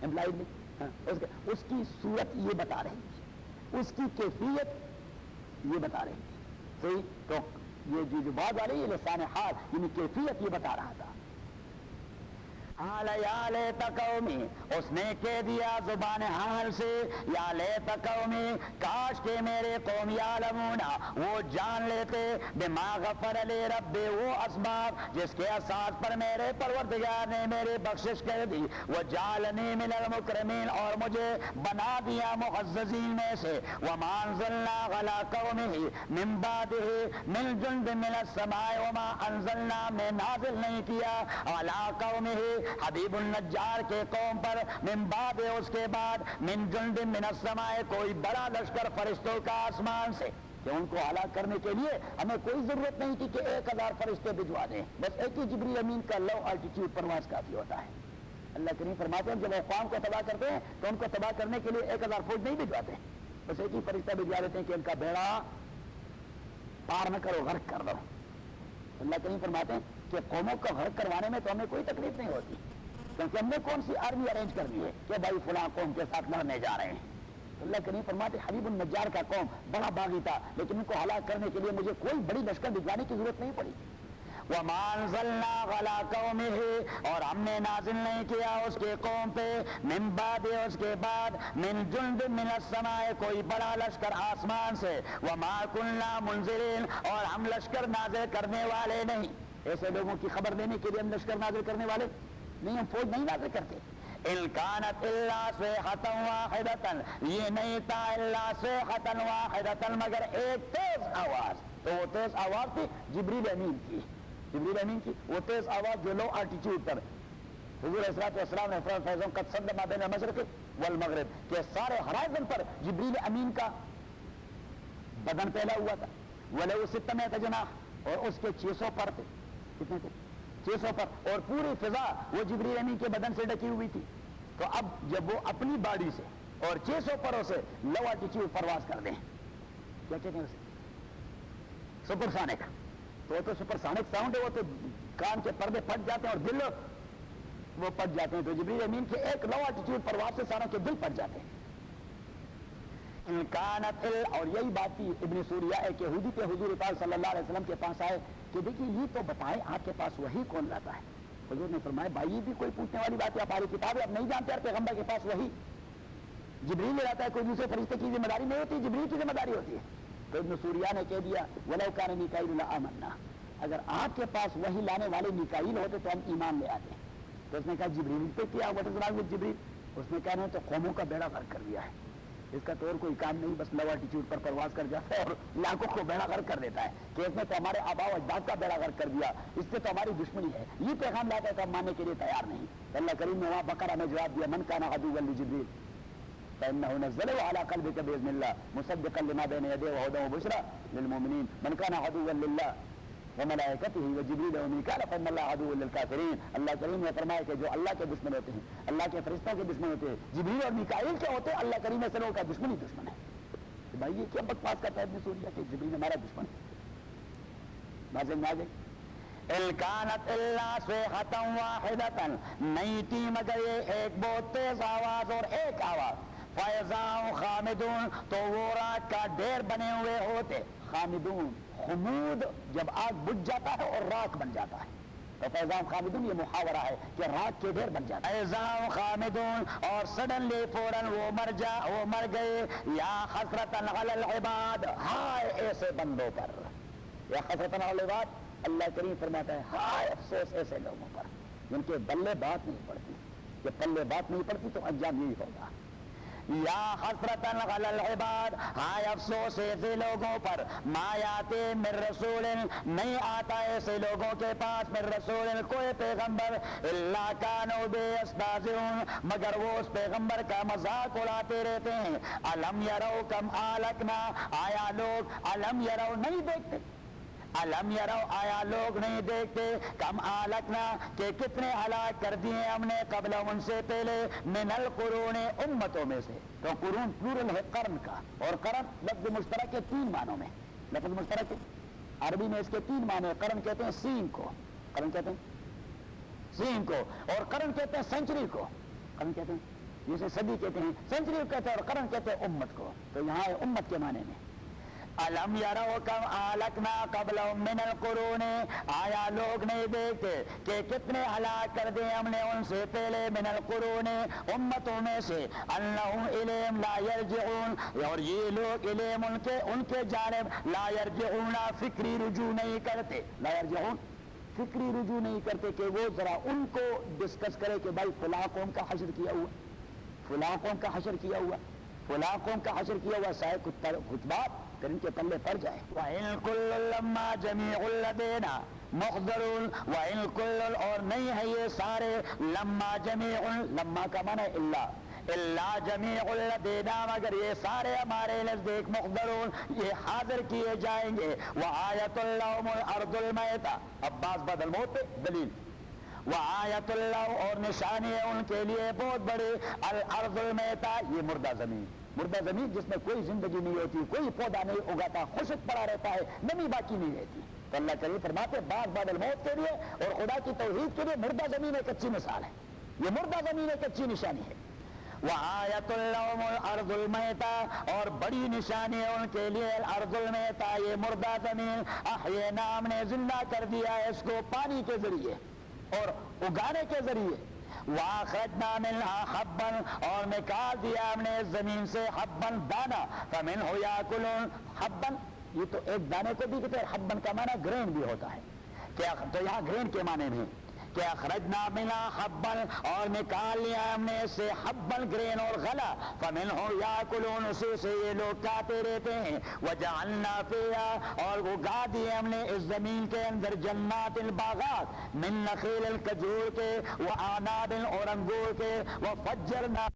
امپلائڈ بھی اس کی صورت یہ بتا رہی تھی، اس کی کیفیت یہ بتا رہی تھی. صحیح. تو یہ جو بات آ رہی ہے لسان حال یعنی کیفیت یہ بتا رہا تھا. یا لیت قومی، اس نے کہہ دیا زبان حال سے یا لیت قومی، کاش کہ میرے قوم یعلمون، وہ جان لیتے بما غفر لی ربی، وہ اسباب جس کے اساس پر میرے پروردگار نے میرے بخشش کر دی. وجعلنی من المکرمین، اور مجھے بنا دیا معززین میں سے. وما انزلنا علی قومہ من بعدہ من جند من السماء، وما انزلنا، میں نازل نہیں کیا علی قومہ حبیب النجار کے قوم پر من بعد، اس کے بعد من جند من السماء، کوئی بڑا لشکر فرشتوں کا آسمان سے، کہ ان کو ہلاک کرنے کے لیے ہمیں کوئی ضرورت نہیں تھی کہ 1000 فرشتے بھجوا دیں، بس ایک ہی جبریل امین کا لو الٹیٹیوڈ پرواز کافی ہوتا ہے. اللہ کریم فرماتے ہیں جب وہ قوم کو تباہ کرتے ہیں تو ان کو تباہ کرنے کے لیے 1000 فوج نہیں بھجواتے، بس ایک ہی فرشتہ بھجوا دیتے ہیں کہ ان کا بیڑا پار نہ کرو، غرق کر دو. اللہ کریم فرماتے ہیں کہ قوموں کو غرق کروانے میں تو ہمیں کوئی تکلیف نہیں ہوتی، کیونکہ ہم نے کون سی آرمی ارینج کرنی ہے کہ بھائی فلاں قوم کے ساتھ لڑنے جا رہے ہیں. اللہ کریم فرماتے حبیب النجار کا قوم بڑا باغی تھا، لیکن ان کو ہلاک کرنے کے لیے مجھے کوئی بڑی لشکر بھجوانے کی ضرورت نہیں پڑی. وما انزلنا علی قومہ، اور ہم نے نازل نہیں کیا اس کے قوم پہ من بعد، اس کے بعد من جند من السماء، کوئی بڑا لشکر آسمان سے. وما کننا منزلین، اور ہم لشکر نازل کرنے والے نہیں. ایسے لوگوں کی خبر دینے کے لیے ہم لشکر نازل کرنے والے نہیں، ہم فوج نہیں نازل کرتے. ان کانت الا صیحۃ واحدۃ، یہ نہیں تھا الا صیحۃ واحدۃ، مگر ایک تیز آواز. تو وہ تیز آواز تھی جبریل امین کی، جبریل امین کی وہ تیز آواز جو لو الٹیٹیوڈ پر. حضور الصلوۃ والسلام نے فرمایا فیضوں قد صد ما بین المشرق والمغرب، کہ سارے ہرائزن پر جبریل امین کا بدن پھیلا ہوا تھا. ولو 600 جناح، اور اس کے 600 پر تھے. کتنے تھے؟ 600 پر، اور پوری فضا وہ جبریل امین کے بدن سے ڈکی ہوئی تھی. تو اب جب وہ اپنی باڈی سے اور 600 پروں سے لو الٹیٹیوڈ پرواز کر دیں، کیا کہتے ہیں اسے؟ Super sonic. تو وہ تو سپر سونک ساؤنڈ ہے، وہ تو کان کے پردے پھٹ جاتے ہیں اور دل وہ پھٹ جاتے ہیں. تو جبریل امین کے ایک لو الٹیٹیوڈ پرواز سے ساروں کے دل پھٹ جاتے ہیں. انکانت، اور یہی بات تھی ابن سوریہ ایک یہودی کے حضور پاک صلی اللہ علیہ وسلم کے پاس آئے کہ دیکھیے یہ تو بتائیں آپ کے پاس وحی کون لاتا ہے. حضور نے فرمایا بھائی یہ بھی کوئی پوچھنے والی بات ہے، آپ ہماری کتاب ہے، آپ نہیں جانتے پیغمبر کے پاس وحی. جبریل لے جاتا ہے، کوئی دوسرے فرشتے کی ذمہ داری نہیں ہوتی، جبریل کی ذمہ داری ہوتی ہے. تو ابن سوریا نے کہہ دیا وَلَوْ كَانَ مِيكَائِيلُ لَآمَنَّا، اگر آپ کے پاس وہی لانے والے میکائیل ہوتے تو ہم ایمان لے آتے. تو اس نے کہا جبریل پہ کیا وٹ از رانگ وتھ جبریل؟ اس نے کہا نہیں تو قوموں کا بیڑا غرق کر دیا ہے، اس کا تو اور کوئی کام نہیں، بس لو الٹیچیوڈ پر پرواز کر جاتا ہے اور لاکھوں کو بیڑا غرق کر دیتا ہے کہ اس نے تو ہمارے آبا و اجداد کا بیڑا غرق کر دیا، اس سے تو ہماری دشمنی ہے. یہ پیغام لاتا ہے تو ہم ماننے کے لیے تیار نہیں. اللہ کریم نے وہاں بقرہ میں جواب دیا من کان عدوا لجبریل فإنه نزله على قلبك بإذن الله مصدقا لما بين يديه وهدى وبشرى للمؤمنين من كان عدوا لله وملائكته وجبريل وميكال فإن الله عدو للكافرين. اللہ کریم نے فرمایا کہ جو اللہ کے دشمن ہوتے ہیں، اللہ کے فرشتوں کے دشمن ہوتے ہیں، جبریل اور میکائیل کے ہوتے ہیں، اللہ کریم سے لوگوں کا دشمن ہی دشمن ہے. بھائی یہ کیا بکواس کرتا ہے ابن سوریا کہ جبریل ہمارا دشمن ہے؟ بات سمجھ میں آ گئی؟ إِن كَانَتْ إِلَّا صَيْحَةً وَاحِدَةً، نہیں تھی مگر یہ ایک بہت تیز آواز اور ایک آواز. فَإِذَا هُمْ خَامِدُونَ، تو وہ راک کا ڈھیر بنے ہوئے ہوتے. خامدون، خمود جب آگ بجھ جاتا ہے اور راک بن جاتا ہے تو فَإِذَا هُمْ خَامِدُونَ یہ محاورہ ہے کہ راک کے ڈھیر بن جاتا ہے. فَإِذَا هُمْ خَامِدُونَ، اور سڈنلی فوراً وہ مر گئے. یا حسرتاً علی العباد، ہائے ایسے بندوں پر. یا حسرتاً علی العباد، اللہ کریم فرماتا ہے ہائے افسوس ایسے لوگوں پر جن کے بلے بات نہیں پڑتی. کہ پلے بات نہیں پڑتی تو انجام یہی ہوگا. یا حسرتاً علی العباد، ہائے افسوس ایسے لوگوں پر ما یاتے من رسول، نہیں آتا ایسے لوگوں کے پاس من رسول کوئی پیغمبر الا کانوا بہ یستہزئون، مگر وہ اس پیغمبر کا مذاق اڑاتے رہتے ہیں. الم یروا کم اہلکنا، آیا لوگ الم یروا نہیں دیکھتے، الم یروا آیا لوگ نہیں دیکھتے کم اہلکنا کہ کتنے ہلاک کر دیے ہم نے قبل ان سے پہلے من القرون امتوں میں سے. تو قرون پلورل ہے قرن کا، اور قرن لفظ مشترک ہے تین معنوں میں. لفظ مشترک ہے عربی میں اس کے تین معنی. قرن کہتے ہیں سین کو، قرن کہتے ہیں سین کو، اور قرن کہتے ہیں سینچری کو. قرن کہتے ہیں جسے صدی کہتے ہیں، سینچری کو کہتے ہیں، اور قرن کہتے ہیں امت کو. تو یہاں ہے امت کے معنی میں. الم یروا کم اہلکنا قبلہم من القرون، آیا لوگ نہیں دیکھتے کہ کتنے ہلاک کر دیں ہم نے ان سے پہلے من القرون امتوں میں سے. انہم الیہم لا یرجعون، اور یہ لوگ الیہم ان کے جانب لا یرجعون فکری رجوع نہیں کرتے. لا یرجعون فکری رجوع نہیں کرتے کہ وہ ذرا ان کو ڈسکس کرے کہ بھائی فلاں قوم کا حشر کیا ہوا، فلاں قوم کا حشر کیا ہوا، فلاں قوم کا حشر کیا ہوا، سائے کچھ بات پھر ان کے پلے پڑ جائے. وَإِن كُلٌّ لَمَّا جَمِيعٌ لَدَيْنَا مُحْضَرُونَ، وَإِن كُلٌّ اور نہیں ہے یہ سارے، لَمَّا جَمِيعٌ لَمَّا کا معنی اللہ جَمِيعٌ لَدَيْنَا مگر یہ سارے ہمارے نزدیک مُحْضَرُونَ یہ حاضر کیے جائیں گے. وَآيَةٌ لَهُمُ الْأَرْضُ الْمَيْتَةُ، عباس بدل موت دلیل. وآیت اللہ اور نشانی ہے ان کے لیے بہت بڑی، الارض المیتہ یہ مردہ زمین. مردہ زمین جس میں کوئی زندگی نہیں ہوتی، کوئی پودا نہیں اگاتا، خشک پڑا رہتا ہے، نمی باقی نہیں رہتی. تو اللہ کریم فرماتے بعد بعد الموت کے لیے اور خدا کی توحید کے لیے مردہ زمین ایک اچھی مثال ہے. یہ مردہ زمین ایک اچھی نشانی ہے. وآیت لہم الارض المیتہ اور بڑی نشانی ہے ان کے لیے الارض المیتہ یہ مردہ زمین. احیینا ہم نے زندہ کر دیا ہے اس کو پانی کے ذریعے اور اگانے کے ذریعے. وَأَخْرَجْنَا مِنْهَا حَبًّا اور نکال دیا ہم نے زمین سے حبًّا دانا. فَمِنْهُ يَأْكُلُونَ حبًّا یہ تو ایک دانے کو بھی کہتے ہیں، حبًّا کا معنی گرین بھی ہوتا ہے. تو یہاں گرین کے معنی میں کہ اخرجنا منها حبًّا اور نکال لیا ہم نے اس سے حبًّا گرین اور غلہ. فَمِنْهُ يَأْكُلُونَ اسی سے یہ لوگ کھاتے رہتے ہیں. وَجَعَلْنَا فِيهَا اور اگا دیے ہم نے اس زمین کے اندر جنات الباغات من نخیل الکھجور کے، وعناب اور انگور کے، وفجرنا